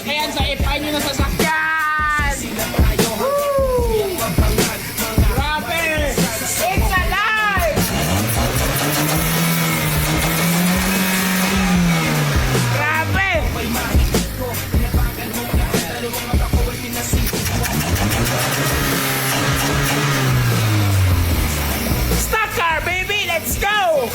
sasakyan sa F5 nyo na sasakyan! Woo! Grabe! It's alive! Grabe! Stock car, baby! Let's go!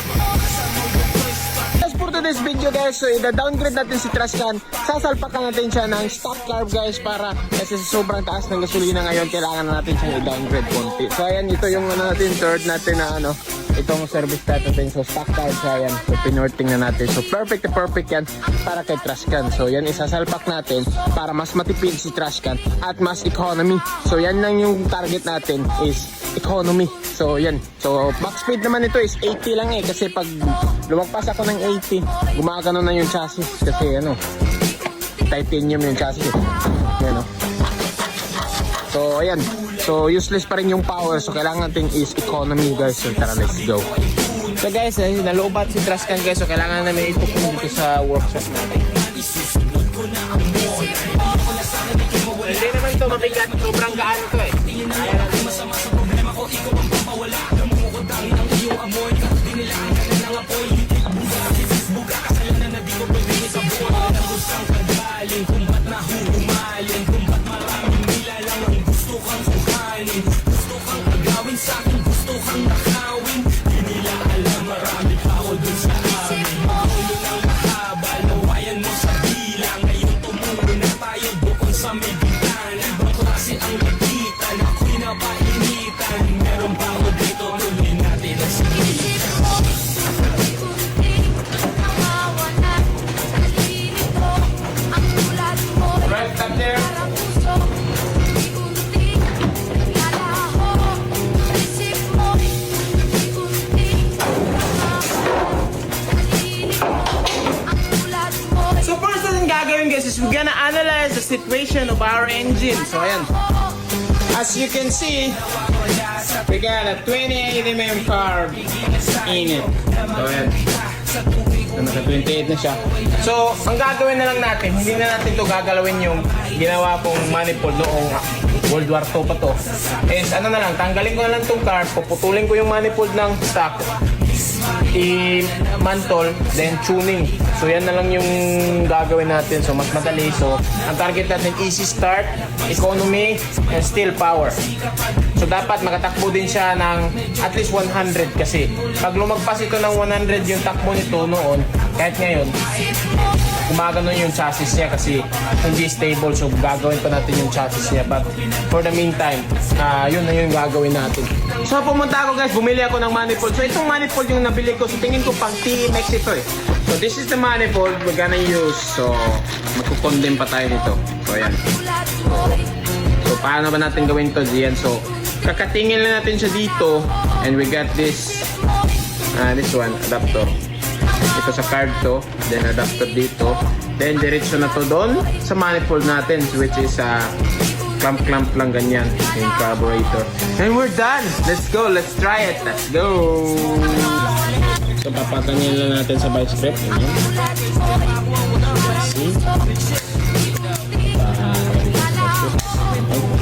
For today's video guys, so i-downgrade natin si Trashcan. Sasalpakan natin siya ng stock carb guys para kasi sa sobrang taas ng gasolina ngayon, kailangan na natin siyang i-downgrade konti. So ayan, ito yung natin, third natin na itong service natin. So stock carb siya yan. So pinorting na natin. So perfect yan para kay Trashcan. So yan, isasalpak natin para mas matipid si Trashcan at mas economy. So yan lang yung target natin is economy. So yan. So max speed naman ito is 80 lang kasi pag lumagpas ako ng 80, gumagano na yung chassis kasi titanium yung chassis. Yan, so ayan. So useless pa rin yung power. So kailangan natin is economy guys. So tara, let's go. So guys, naloobat si Trashcan guys. So kailangan namin ipupun dito sa workshop natin. Hindi naman ito mabigat. Sobrang gaan ito eh. Kaya natin. We're gonna analyze the situation of our engine. So ayan, as you can see, we got a 28mm carb in it. So ayan, naka 28 na siya. So ang gagawin na lang natin, hindi na natin to gagalawin yung ginawa kong manifold noong World War II pa to. Is na lang, tanggalin ko na lang tong carb, puputulin ko yung manifold ng stock, i-mantol, then tuning. So yan na lang yung gagawin natin. So mas madali. So ang target natin, easy start, economy, and still power. So dapat makatakbo din siya ng at least 100 kasi pag lumagpas ito ng 100 yung takbo nito noon, kahit ngayon gumagano yung chassis niya kasi hindi stable. So gagawin pa natin yung chassis niya, but for the meantime, yun na yung gagawin natin. So pumunta ako guys, bumili ako ng manifold. So itong manifold yung nabili ko, so tingin ko pang TMX ito eh. So this is the manifold we're gonna use. So magkukondem pa tayo nito. So ayan. So paano ba natin gawin to diyan? So kakatingin lang natin siya dito, and we got this one, adapter. Ito sa card to, then adapter dito, then diretso na to doon sa manifold natin, which is clamp lang ganyan yung carburetor, and we're done. Let's go, let's try it, let's go. So papatangin lang natin sa vice grip.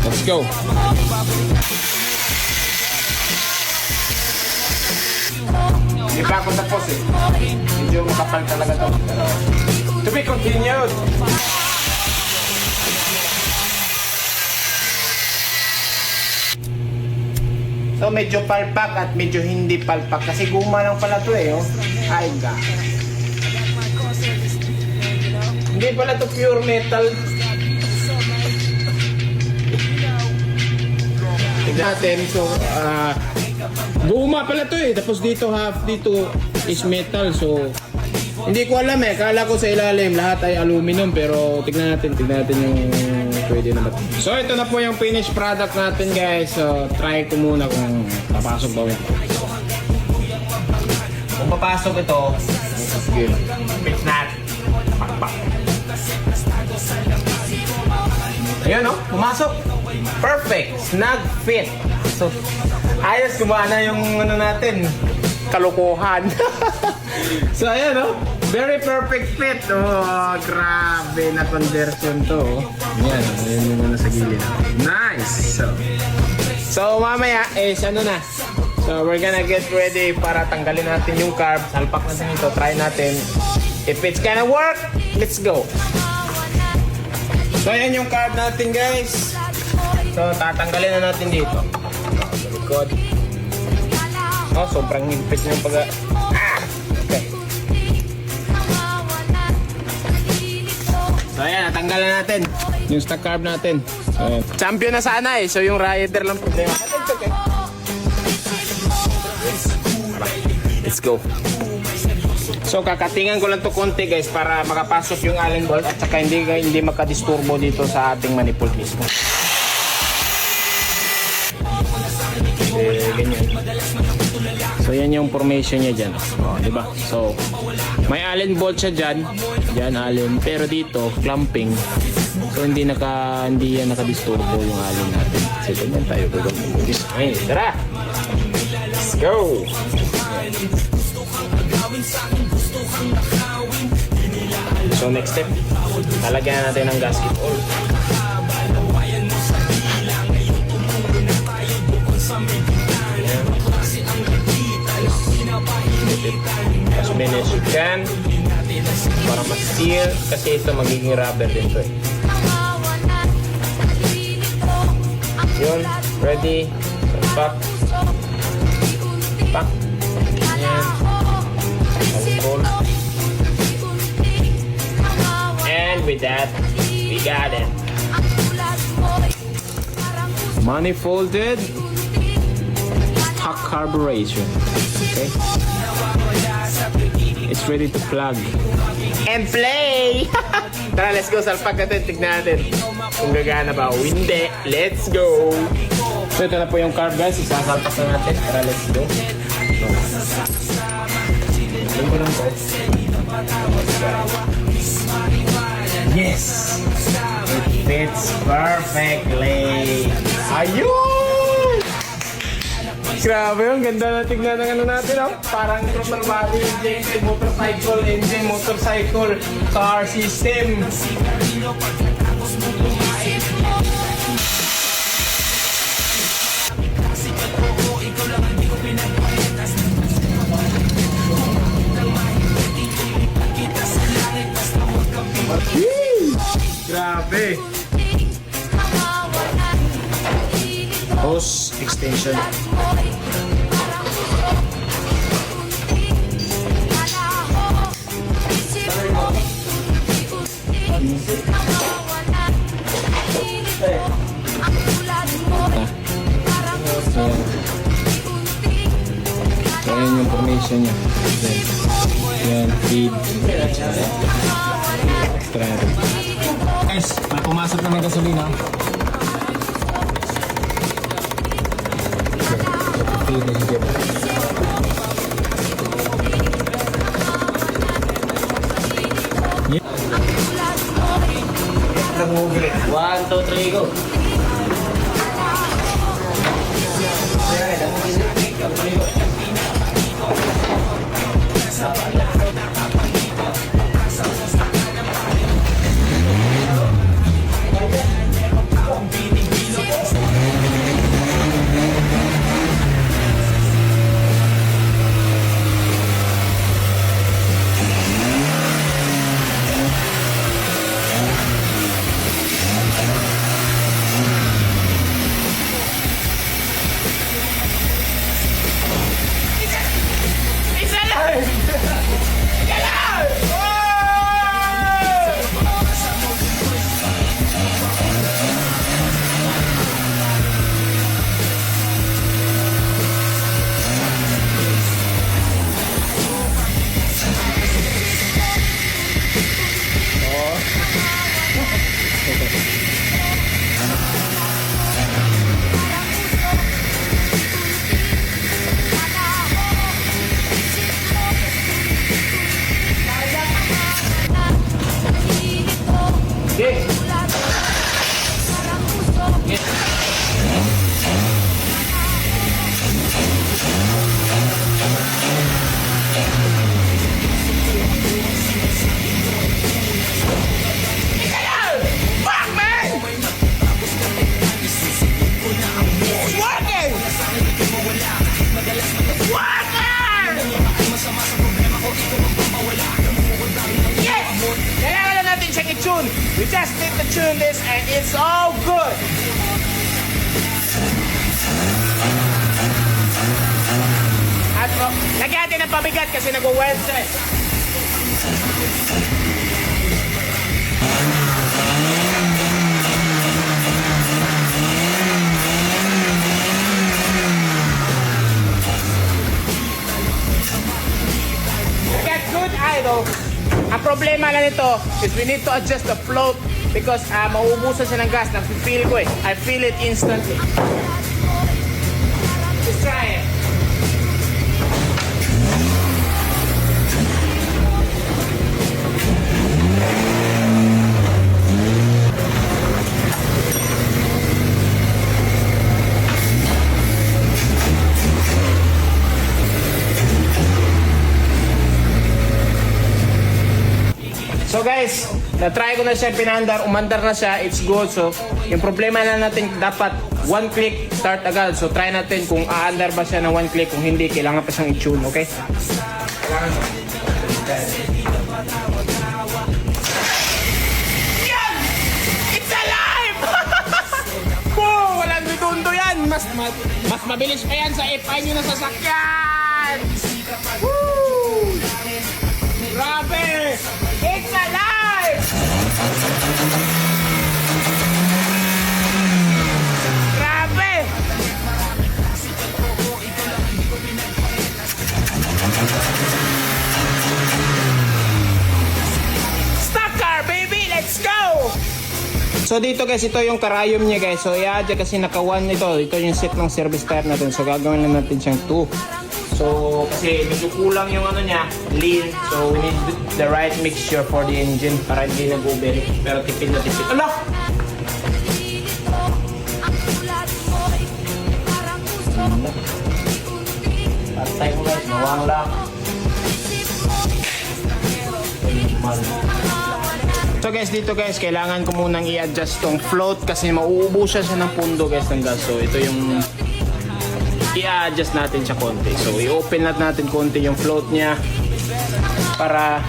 Let's go. Hindi pa ako tapos eh. Medyo makapal talaga ito. To be continued. So medyo palpak at medyo hindi palpak kasi guma lang pala ito eh. Ay God. Hindi pala ito pure metal. Tignan natin. So guma pala ito eh. Tapos dito half dito is metal. So hindi ko alam eh. Kala ko sa ilalim lahat ay aluminum, pero tignan natin yung pwede na ba. So ito na po yung finished product natin guys. So try ko muna kung papasok ba ito. Kung papasok ito, fix natin. Pakpak. Ayun oh, pumasok. Perfect. Snug fit. So ayos, gumana yung natin. Kalokohan. So ayan oh. Very perfect fit. Oh, grabe na conversion to. Yan, yan yung nasa gilid. Nice. So mamaya is ano na. So we're gonna get ready para tanggalin natin yung carb. Salpak natin ito. Try natin. If it's gonna work, let's go. So yan yung carb natin, guys. So tatanggalin na natin dito. Sa likod. Oh, sobrang higpit yung pag... Okay. So ayan, natanggalan natin yung stock carb natin. So, champion na sana eh. So yung rider lang problema. Okay. Let's go. So kakatingan ko lang to konti, guys, para makapasok yung Allen bolt at saka hindi makadisturbo dito sa ating manifold mismo. Ganyan. So yan yung formation niya dyan. Oh, diba? So may Allen bolt siya dyan. Dyan Allen. Pero dito clamping. So hindi yan nakadisturbo yung Allen natin. So ganyan tayo gagawin. Ay, tara! Let's go! So next step, talagyan natin ng gasket oil. As many as you can para ma-seal kasi ito magiging rubber din to eh. Yun, ready. Pack. Yan. And with that, we got it. Manifolded stock carburation. Okay. It's ready to plug and play. Tara, let's go. Salpak natin. Tignan natin kung gagana ba o hindi. Let's go. So ito na po yung carb, guys. Isasalpak na natin. Tara, let's go. Alam ko lang po. Yes! It fits perfectly. Ayun! Grabe yung ganda na tignan ng ano natin, oh. Parang throttle body engine, motorcycle, car system. Grabe! Hose extension. So, yan yung information niya. Yan, feed. Extra. Guys, may pumasok na ng gasolina. Feed na siya. One, two, three, go. Isa lang! doing this and it's all good. At lagyan natin ng pabigat kasi nag-weld siya eh. Get good eye though. Ang problema lang nito is we need to adjust the float because mauubusan siya ng gas. Feel ko eh. I feel it instantly. Let's try it. So guys, na-try ko na siya, pinandar, umandar na siya, it's good. So, yung problema na natin, dapat one click, start agad. So, try natin kung aandar ba siya ng one click. Kung hindi, kailangan pa siyang i-tune, okay? Yan! It's alive! Woo! Walang bitundo yan! Mas mabilis pa yan sa F5 nyo na sasakyan! Woo! Grabe! It's alive! Grabe! Stock car, baby! Let's go! So dito guys, ito yung karayom niya guys. So i-adjust kasi naka-1 ito. Ito yung set ng service tire natin. So gagawin na natin siyang 2. So, kasi medyo kulang yung ano niya, lean. So, we need the right mixture for the engine para hindi nag-over. Pero tipid na tipid. Ala! Patay ko guys, nawang lang. So guys, dito guys, kailangan ko munang i-adjust tong float kasi mauubusan siya ng pundo guys ng gas. So, ito yung i-adjust natin siya konti. So, i-open natin konti yung float niya para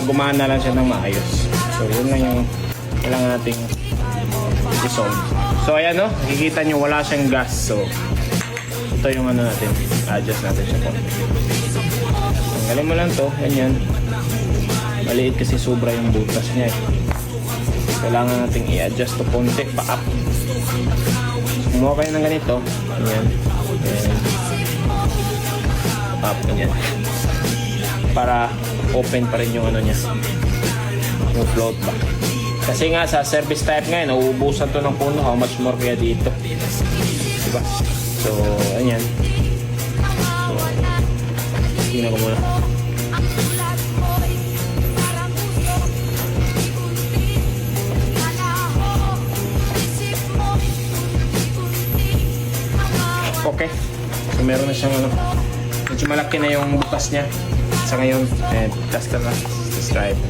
gumana lang siya ng maayos. So, yun lang yung kailangan nating i-solve. So, ayan no, nakikita nyo wala siyang gas. So, ito yung ano natin, adjust natin siya konti. Tanggalin mo lang to, ganyan. Maliit kasi sobra yung butas niya eh. Kailangan nating i-adjust to konti pa up. Kumuha kayo ng ganito. Ganyan. Up, ganyan. Para open pa rin yung ano niya. Yung float ba. Kasi nga sa service type ngayon, nauubusan to ng puno. How much more kaya dito? Diba? So, ganyan. So, tingnan ko muna. Okay. So meron na siyang ano. Medyo malaki na yung bukas niya. Sa ngayon, test na. Let's try it.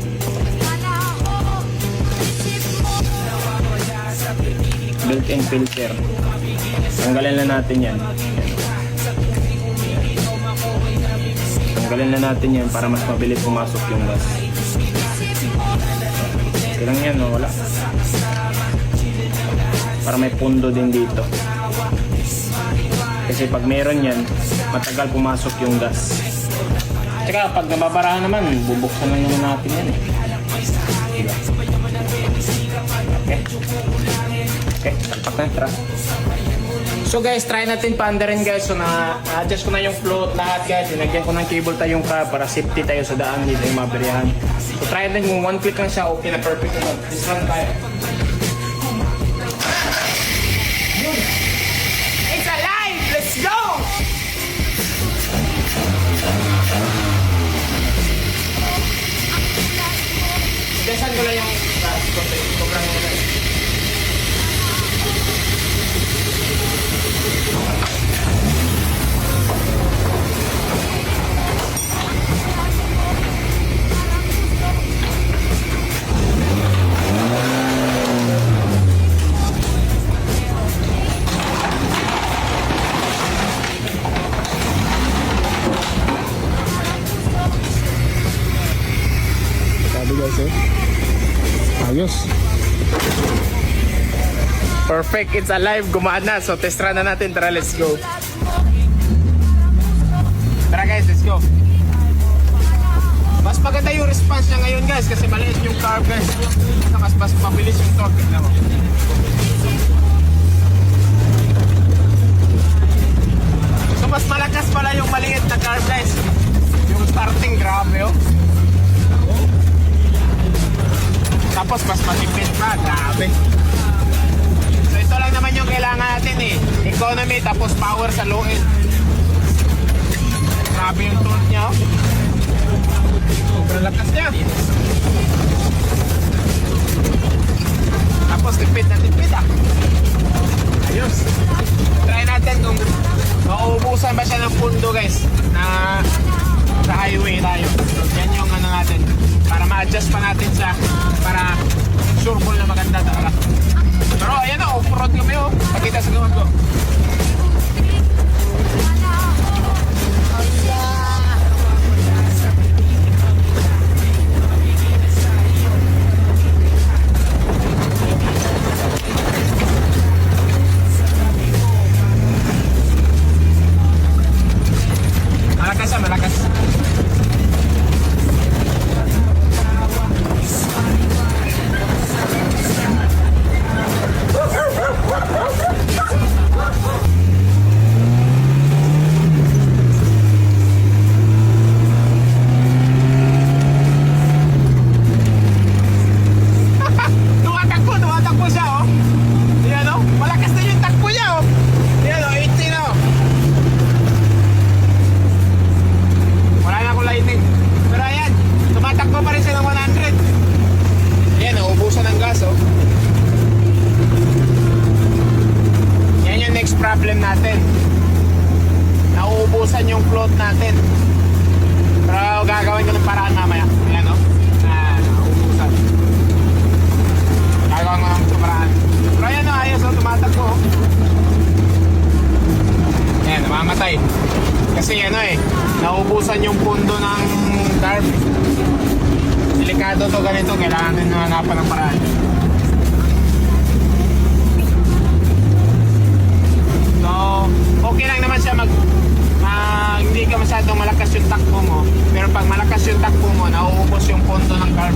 Built-in filter. Tanggalin na natin yan. Tanggalin na natin yan para mas mabilis pumasok yung gas. Okay lang yan, no? Wala. Para may pundo din dito. Kasi pag meron yan, matagal pumasok yung gas. Tsaka pag nababarahan naman, bubuksan lang naman natin yan eh. Diba? Okay. Okay, talpak na, tara. So guys, try natin paandarin guys. So na-adjust ko na yung float lahat guys. Sinagyan ko ng cable tayong car para safety tayo sa daan. Dito yung mabirihan. So try natin kung one click lang siya, okay na, perfect na. This one tayo. It's alive! Let's go! Desan ko lang yung sobrang nila. Sabi guys eh. Ayos. Perfect, it's alive, gumana. So test run na natin, tara let's go. Tara guys, let's go. Mas maganda yung response niya ngayon guys kasi maliit yung carb guys. Mas mabilis yung torque. Tignan mo. So mas malakas pala yung maliit na carb guys. Yung starting grabe oh. Tapos mas matipid pa, grabe. So ito lang naman yung kailangan natin eh. Economy tapos power sa low end. Grabe yung torque niya oh. Sobrang lakas niya. Tapos tipid na tipid ah. Ayos. Try natin kung mauubusan ba siya ng pundo guys na sa highway tayo. So yan yung ano natin. Para ma-adjust pa natin siya para sure ball na maganda talaga. Pero ayan na, off-road kami oh. Pakita sa gawin ko. Malakas ah, malakas. Tumatakbo siya oh. Yan oh, malakas na yung takbo niya oh. Yan oh, 18 oh. Wala na akong lighting. Pero ayan, tumatakbo pa rin siya ng 100. Ayan, nauubusan ng gas oh. Yan yung next problem natin. Nauubusan yung float natin. Pero gagawin ko ng paraan mamaya. Ayan oh, nauubusan. Gagawin ko ng paraan. Pero ayan oh, ayos oh, tumatakbo oh. Ayan, namamatay. Kasi ano eh, nauubusan yung pundo ng carb. Delikado to ganito, kailangan din hanapan ng paraan. So, okay lang naman siya hindi ka masyadong malakas yung takbo mo. Pero pag malakas yung takbo mo, nauubos yung pundo ng carb.